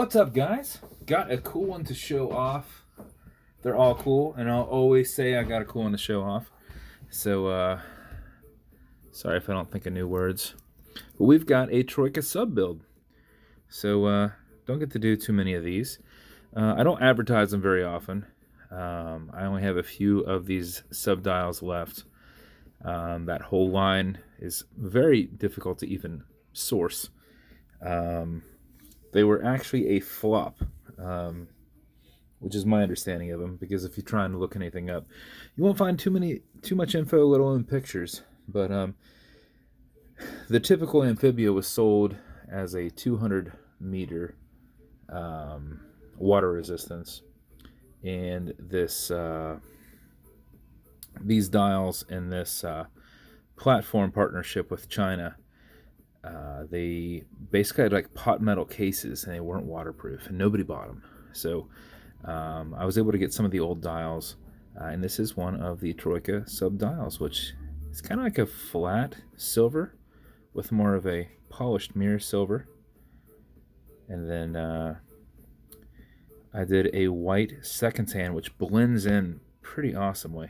What's up, guys? Got a cool one to show off. They're all cool, and I'll always say I got a cool one to show off. So, sorry if I don't think of new words. But we've got a Troika sub build. So, don't get to do too many of these. I don't advertise them very often. I only have a few of these sub dials left. That whole line is very difficult to even source. They were actually a flop, which is my understanding of them, because if you're trying to look anything up, you won't find too much info little in pictures. But the typical Amphibia was sold as a 200 meter water resistance, and these dials and this platform partnership with China, they basically had like pot metal cases, and they weren't waterproof, and nobody bought them. So I was able to get some of the old dials, and this is one of the Troika sub dials, which is kind of like a flat silver with more of a polished mirror silver. And then I did a white second tan, which blends in pretty awesomely.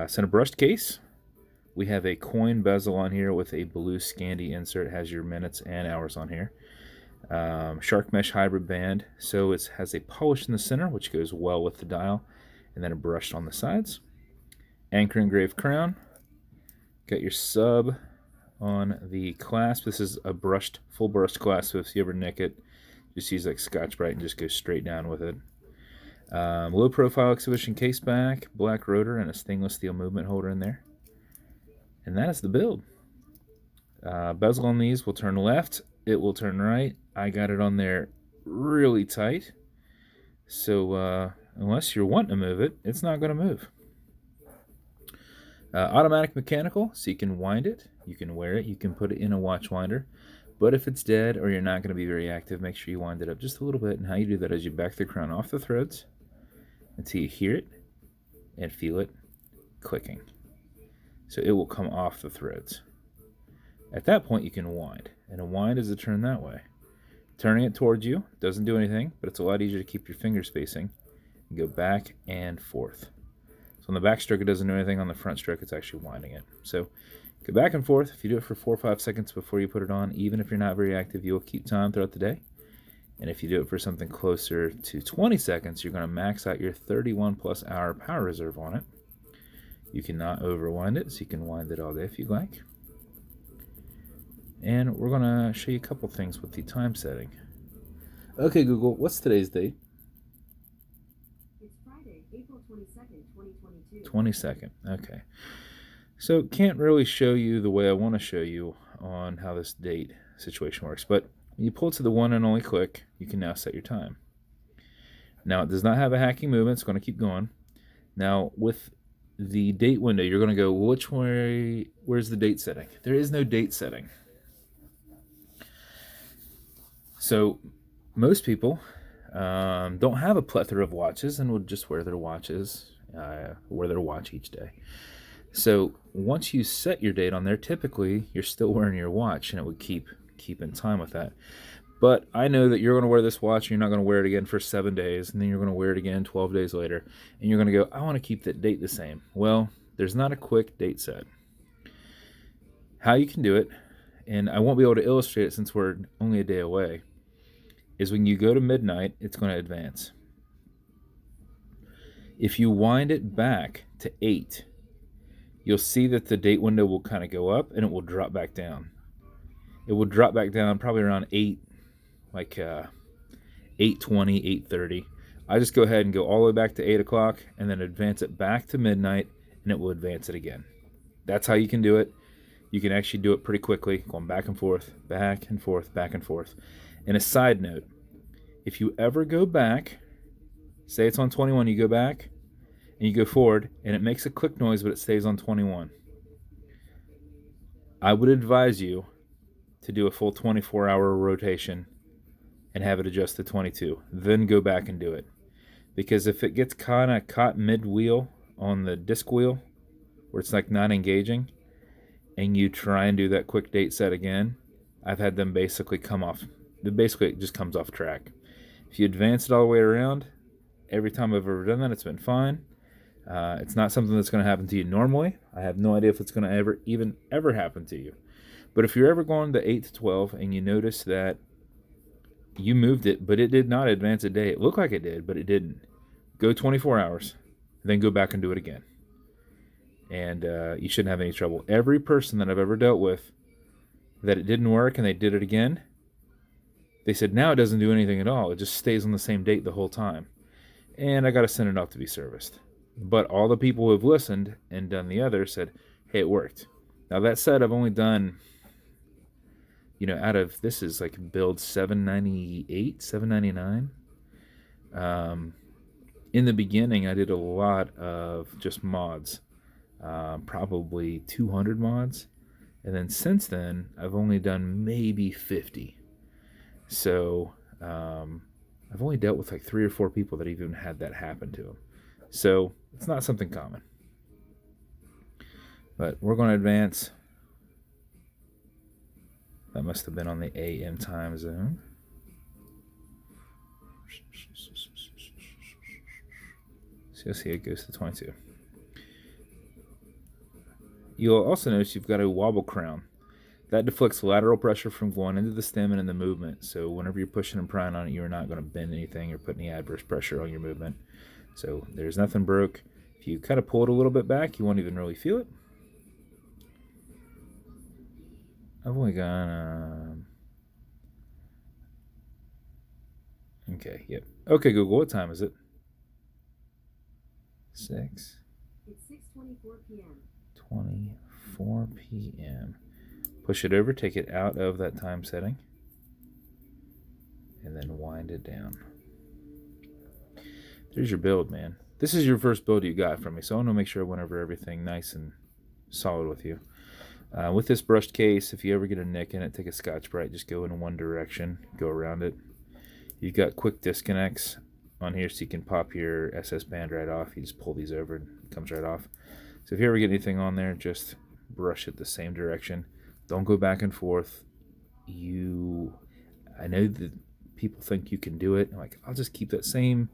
Center brushed case. We have a coin bezel on here with a blue scandi insert. It has your minutes and hours on here. Shark mesh hybrid band. So it has a polish in the center, which goes well with the dial, and then a brush on the sides. Anchor engraved crown. Got your sub on the clasp. This is a full brushed clasp, so if you ever nick it, just use like Scotch-Brite and just go straight down with it. Low profile exhibition case back, black rotor, and a stainless steel movement holder in there. And that is the build. Bezel on these will turn left, it will turn right. I got it on there really tight, so unless you're wanting to move it, it's not going to move. Automatic mechanical, so you can wind it, you can wear it, you can put it in a watch winder. But if it's dead or you're not going to be very active, make sure you wind it up just a little bit. And how you do that is you back the crown off the threads until you hear it and feel it clicking. So it will come off the threads. At that point, you can wind. And a wind is a turn that way. Turning it towards you doesn't do anything, but it's a lot easier to keep your finger spacing. You go back and forth. So on the back stroke, it doesn't do anything. On the front stroke, it's actually winding it. So go back and forth. If you do it for 4 or 5 seconds before you put it on, even if you're not very active, you'll keep time throughout the day. And if you do it for something closer to 20 seconds, you're going to max out your 31 plus hour power reserve on it. You cannot overwind it, so you can wind it all day if you like. And we're going to show you a couple things with the time setting. Okay, Google, what's today's date? It's Friday, April 22nd, 2022. 22nd, okay. So can't really show you the way I want to show you on how this date situation works, but when you pull to the one and only click, you can now set your time. Now it does not have a hacking movement, it's going to keep going. Now with the date window, you're going to go, which way, where's the date setting? There is no date setting. So most people don't have a plethora of watches and would just wear their watches, wear their watch each day. So once you set your date on there, typically you're still wearing your watch, and it would keep in time with that. But I know that you're going to wear this watch, and you're not going to wear it again for 7 days, and then you're going to wear it again 12 days later, and you're going to go, I want to keep that date the same. Well, there's not a quick date set. How you can do it, and I won't be able to illustrate it since we're only a day away, is when you go to midnight, it's going to advance. If you wind it back to 8, you'll see that the date window will kind of go up, and it will drop back down. It will drop back down probably around 8, like 8:20, 8:30. I just go ahead and go all the way back to 8 o'clock, and then advance it back to midnight, and it will advance it again. That's how you can do it. You can actually do it pretty quickly, going back and forth, back and forth, back and forth. And a side note, if you ever go back, say it's on 21, you go back, and you go forward, and it makes a click noise, but it stays on 21. I would advise you to do a full 24-hour rotation and have it adjust to 22. Then go back and do it. Because if it gets kind of caught mid-wheel on the disc wheel, where it's like not engaging, and you try and do that quick date set again, I've had them basically come off basically it just comes off track. If you advance it all the way around, every time I've ever done that, it's been fine. It's not something that's going to happen to you normally. I have no idea if it's going to ever happen to you. But if you're ever going to 8 to 12 and you notice that you moved it, but it did not advance a day, it looked like it did, but it didn't, go 24 hours, then go back and do it again. And you shouldn't have any trouble. Every person that I've ever dealt with that it didn't work and they did it again, they said now it doesn't do anything at all. It just stays on the same date the whole time. And I got to send it off to be serviced. But all the people who have listened and done the other said, hey, it worked. Now that said, I've only done, out of, this is like build 798, 799. In the beginning, I did a lot of just mods, probably 200 mods. And then since then, I've only done maybe 50. So I've only dealt with like 3 or 4 people that even had that happen to them. So it's not something common. But we're going to advance. That must have been on the AM time zone. So you'll see it goes to 22. You'll also notice you've got a wobble crown. That deflects lateral pressure from going into the stem and in the movement. So whenever you're pushing and prying on it, you're not going to bend anything or put any adverse pressure on your movement. So there's nothing broke. If you kind of pull it a little bit back, you won't even really feel it. I've only got... Okay, yep. Okay, Google, what time is it? 6. It's 6:24 p.m. 24 p.m. Push it over, take it out of that time setting, and then wind it down. There's your build, man. This is your first build you got from me, so I want to make sure I went over everything nice and solid with you. With this brushed case, if you ever get a nick in it, take a Scotch-Brite, just go in one direction, go around it. You've got quick disconnects on here so you can pop your SS band right off. You just pull these over and it comes right off. So if you ever get anything on there, just brush it the same direction. Don't go back and forth. I know that people think you can do it. I'm like, I'll just keep that same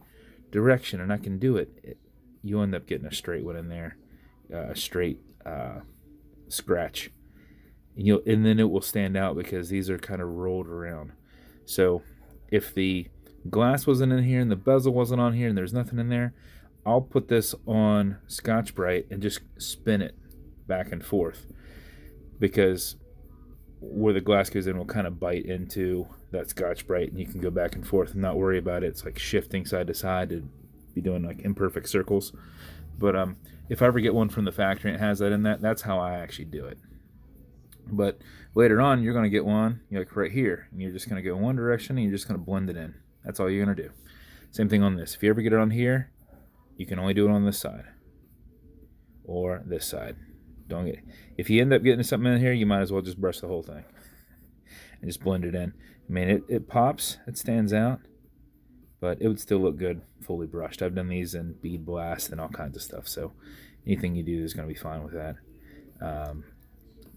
direction and I can do it. You end up getting a straight one in there, a straight scratch. And then it will stand out because these are kind of rolled around. So if the glass wasn't in here and the bezel wasn't on here and there's nothing in there, I'll put this on Scotch-Brite and just spin it back and forth, because where the glass goes in will kind of bite into that Scotch-Brite and you can go back and forth and not worry about it. It's like shifting side to side to be doing like imperfect circles. But if I ever get one from the factory and it has that in that's how I actually do it. But later on, you're going to get one, like right here, and you're just going to go in one direction and you're just going to blend it in. That's all you're going to do. Same thing on this. If you ever get it on here, you can only do it on this side or this side. Don't get it. If you end up getting something in here, you might as well just brush the whole thing and just blend it in. I mean, it pops, it stands out, but it would still look good fully brushed. I've done these in bead blast and all kinds of stuff, so anything you do is going to be fine with that.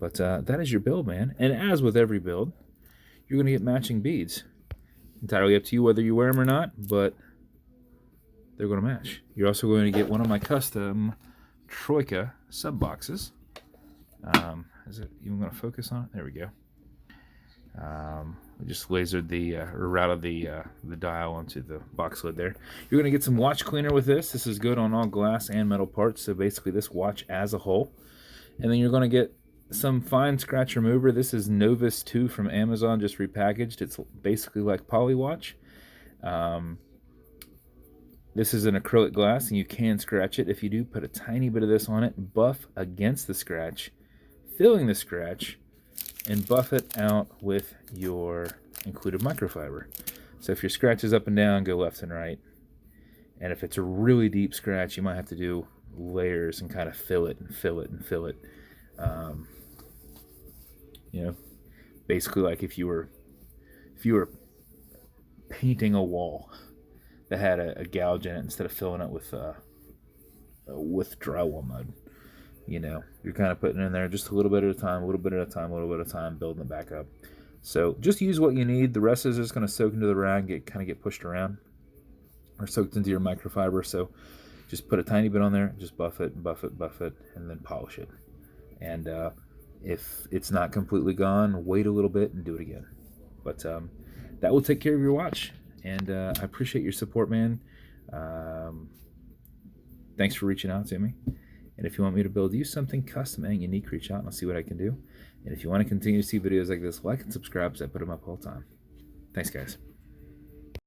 But that is your build, man. And as with every build, you're going to get matching beads. Entirely up to you whether you wear them or not, but they're going to match. You're also going to get one of my custom Troika sub boxes. Is it even going to focus on it? There we go. We just lasered or routed the dial onto the box lid there. You're going to get some watch cleaner with this. This is good on all glass and metal parts, so basically this watch as a whole. And then you're going to get some fine scratch remover. This is Novus 2 from Amazon, just repackaged. It's basically like Polywatch. This is an acrylic glass, and you can scratch it. If you do, put a tiny bit of this on it, buff against the scratch, filling the scratch, and buff it out with your included microfiber. So if your scratch is up and down, go left and right. And if it's a really deep scratch, you might have to do layers and kind of fill it and fill it and fill it. Basically like if you were painting a wall that had a gouge in it instead of filling it with drywall mud. You're kind of putting it in there just a little bit at a time, a little bit at a time, a little bit at a time, building it back up. So just use what you need. The rest is just going to soak into the rag, kind of get pushed around or soaked into your microfiber. So just put a tiny bit on there, just buff it, and then polish it. And if it's not completely gone, wait a little bit and do it again. But that will take care of your watch. And I appreciate your support, man. Thanks for reaching out to me. And if you want me to build you something custom and unique, reach out and I'll see what I can do. And if you want to continue to see videos like this, like and subscribe, because I put them up all the time. Thanks, guys.